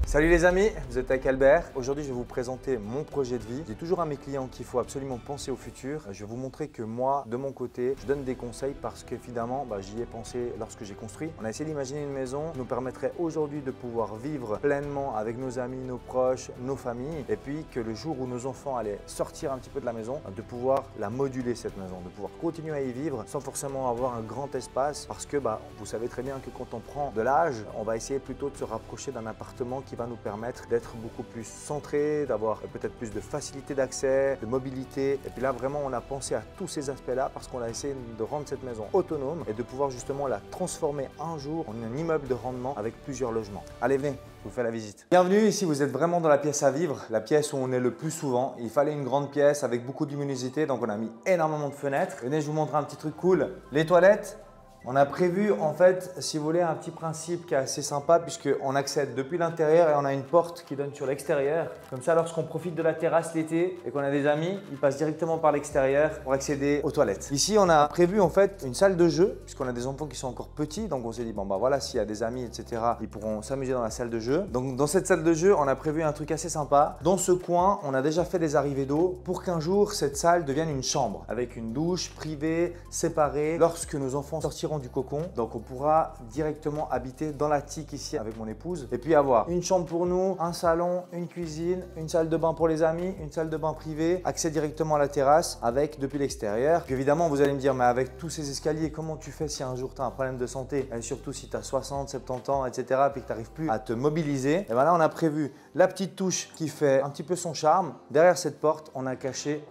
Salut les amis, vous êtes avec Albert. Aujourd'hui, je vais vous présenter mon projet de vie. Je dis toujours à mes clients qu'il faut absolument penser au futur. Je vais vous montrer que moi, de mon côté, je donne des conseils parce qu'évidemment, j'y ai pensé lorsque j'ai construit. On a essayé d'imaginer une maison qui nous permettrait aujourd'hui de pouvoir vivre pleinement avec nos amis, nos proches, nos familles. Et puis que le jour où nos enfants allaient sortir un petit peu de la maison, de pouvoir la moduler cette maison, de pouvoir continuer à y vivre sans forcément avoir un grand espace. Parce que vous savez très bien que quand on prend de l'âge, on va essayer plutôt de se rapprocher d'un appartement qui va nous permettre d'être beaucoup plus centré, d'avoir peut-être plus de facilité d'accès, de mobilité. Et puis là, vraiment, on a pensé à tous ces aspects-là parce qu'on a essayé de rendre cette maison autonome et de pouvoir justement la transformer un jour en un immeuble de rendement avec plusieurs logements. Allez, venez, je vous fais la visite. Bienvenue, ici vous êtes vraiment dans la pièce à vivre, la pièce où on est le plus souvent. Il fallait une grande pièce avec beaucoup de luminosité, donc on a mis énormément de fenêtres. Venez, je vous montre un petit truc cool. Les toilettes. On a prévu en fait, si vous voulez, un petit principe qui est assez sympa puisqu'on accède depuis l'intérieur et on a une porte qui donne sur l'extérieur. Comme ça, lorsqu'on profite de la terrasse l'été et qu'on a des amis, ils passent directement par l'extérieur pour accéder aux toilettes. Ici, on a prévu en fait une salle de jeu puisqu'on a des enfants qui sont encore petits. Donc on s'est dit, voilà, s'il y a des amis, etc., ils pourront s'amuser dans la salle de jeu. Donc dans cette salle de jeu, on a prévu un truc assez sympa. Dans ce coin, on a déjà fait des arrivées d'eau pour qu'un jour, cette salle devienne une chambre avec une douche privée, séparée. Lorsque nos enfants sortiront du cocon, donc on pourra directement habiter dans l'attique ici avec mon épouse et puis avoir une chambre pour nous, un salon, une cuisine, une salle de bain pour les amis, une salle de bain privée, accès directement à la terrasse avec depuis l'extérieur. Puis évidemment, vous allez me dire, mais avec tous ces escaliers, comment tu fais si un jour tu as un problème de santé et surtout si tu as 60, 70 ans, etc. puis que tu n'arrives plus à te mobiliser. Et bien là, on a prévu la petite touche qui fait un petit peu son charme. Derrière cette porte, on a caché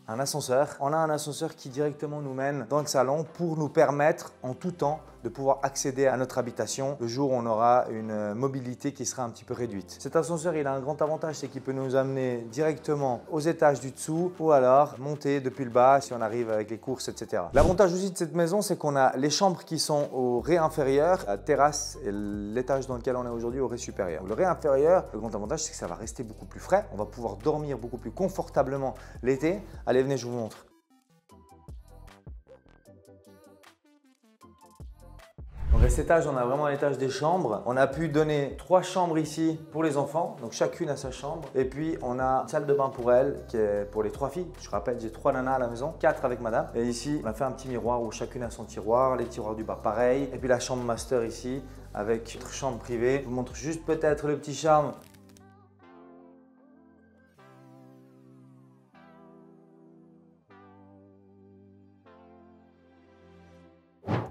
un ascenseur. On a un ascenseur qui directement nous mène dans le salon pour nous permettre en tout temps de pouvoir accéder à notre habitation le jour où on aura une mobilité qui sera un petit peu réduite. Cet ascenseur, il a un grand avantage, c'est qu'il peut nous amener directement aux étages du dessous ou alors monter depuis le bas si on arrive avec les courses, etc. L'avantage aussi de cette maison, c'est qu'on a les chambres qui sont au rez inférieur, la terrasse et l'étage dans lequel on est aujourd'hui au rez supérieur. Le rez inférieur, le grand avantage, c'est que ça va rester beaucoup plus frais. On va pouvoir dormir beaucoup plus confortablement l'été. Allez, venez, je vous montre. Donc à cet étage, on a vraiment l'étage des chambres. On a pu donner 3 chambres ici pour les enfants, donc chacune a sa chambre. Et puis on a une salle de bain pour elle qui est pour les 3 filles. Je rappelle, j'ai 3 nanas à la maison, 4 avec madame. Et ici, on a fait un petit miroir où chacune a son tiroir, les tiroirs du bas pareil. Et puis la chambre master ici avec notre chambre privée. Je vous montre juste peut-être le petit charme.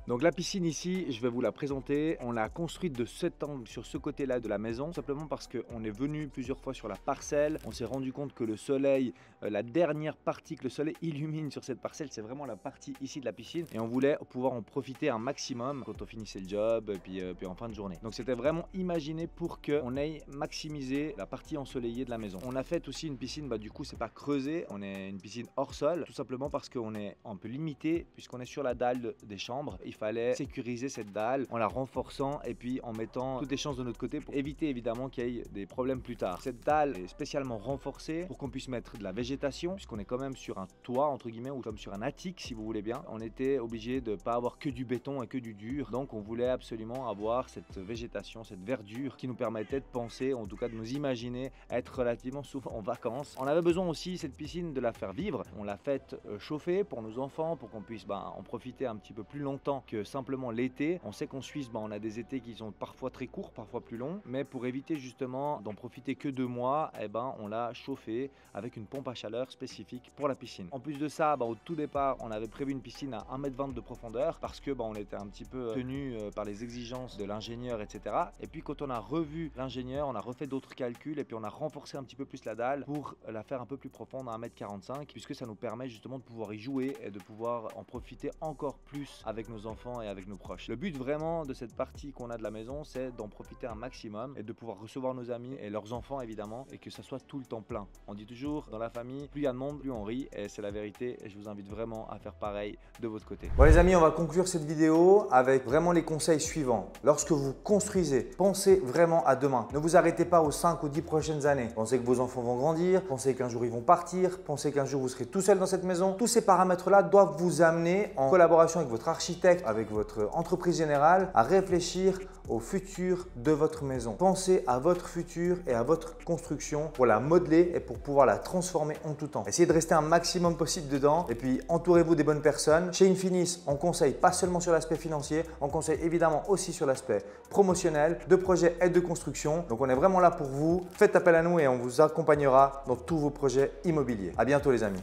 Donc la piscine ici, je vais vous la présenter. On l'a construite de cet angle sur ce côté-là de la maison, simplement parce qu'on est venu plusieurs fois sur la parcelle. On s'est rendu compte que le soleil, la dernière partie que le soleil illumine sur cette parcelle, c'est vraiment la partie ici de la piscine. Et on voulait pouvoir en profiter un maximum quand on finissait le job, puis en fin de journée. Donc c'était vraiment imaginé pour qu'on aille maximiser la partie ensoleillée de la maison. On a fait aussi une piscine, du coup c'est pas creusé, on est une piscine hors sol, tout simplement parce qu'on est un peu limité puisqu'on est sur la dalle des chambres. Il fallait sécuriser cette dalle en la renforçant et puis en mettant toutes les chances de notre côté pour éviter évidemment qu'il y ait des problèmes plus tard. Cette dalle est spécialement renforcée pour qu'on puisse mettre de la végétation puisqu'on est quand même sur un toit entre guillemets ou comme sur un attique si vous voulez bien. On était obligé de pas avoir que du béton et que du dur, donc on voulait absolument avoir cette végétation, cette verdure qui nous permettait de penser, en tout cas de nous imaginer être relativement souvent en vacances. On avait besoin aussi cette piscine de la faire vivre. On l'a faite chauffer pour nos enfants pour qu'on puisse en profiter un petit peu plus longtemps que simplement l'été. On sait qu'en Suisse, on a des étés qui sont parfois très courts, parfois plus longs, mais pour éviter justement d'en profiter que 2 mois, on l'a chauffé avec une pompe à chaleur spécifique pour la piscine. En plus de ça, au tout départ, on avait prévu une piscine à 1,20 m de profondeur parce que on était un petit peu tenu par les exigences de l'ingénieur, etc. Et puis quand on a revu l'ingénieur, on a refait d'autres calculs et puis on a renforcé un petit peu plus la dalle pour la faire un peu plus profonde à 1,45 m puisque ça nous permet justement de pouvoir y jouer et de pouvoir en profiter encore plus avec nos enfants et avec nos proches. Le but vraiment de cette partie qu'on a de la maison, c'est d'en profiter un maximum et de pouvoir recevoir nos amis et leurs enfants évidemment et que ça soit tout le temps plein. On dit toujours dans la famille, plus il y a de monde, plus on rit et c'est la vérité et je vous invite vraiment à faire pareil de votre côté. Bon les amis, on va conclure cette vidéo avec vraiment les conseils suivants. Lorsque vous construisez, pensez vraiment à demain. Ne vous arrêtez pas aux 5 ou 10 prochaines années. Pensez que vos enfants vont grandir, pensez qu'un jour ils vont partir, pensez qu'un jour vous serez tout seul dans cette maison. Tous ces paramètres-là doivent vous amener en collaboration avec votre architecte, avec votre entreprise générale à réfléchir au futur de votre maison. Pensez à votre futur et à votre construction pour la modeler et pour pouvoir la transformer en tout temps. Essayez de rester un maximum possible dedans et puis entourez-vous des bonnes personnes. Chez Infinis, on conseille pas seulement sur l'aspect financier, on conseille évidemment aussi sur l'aspect promotionnel, de projet et de construction. Donc on est vraiment là pour vous. Faites appel à nous et on vous accompagnera dans tous vos projets immobiliers. À bientôt les amis.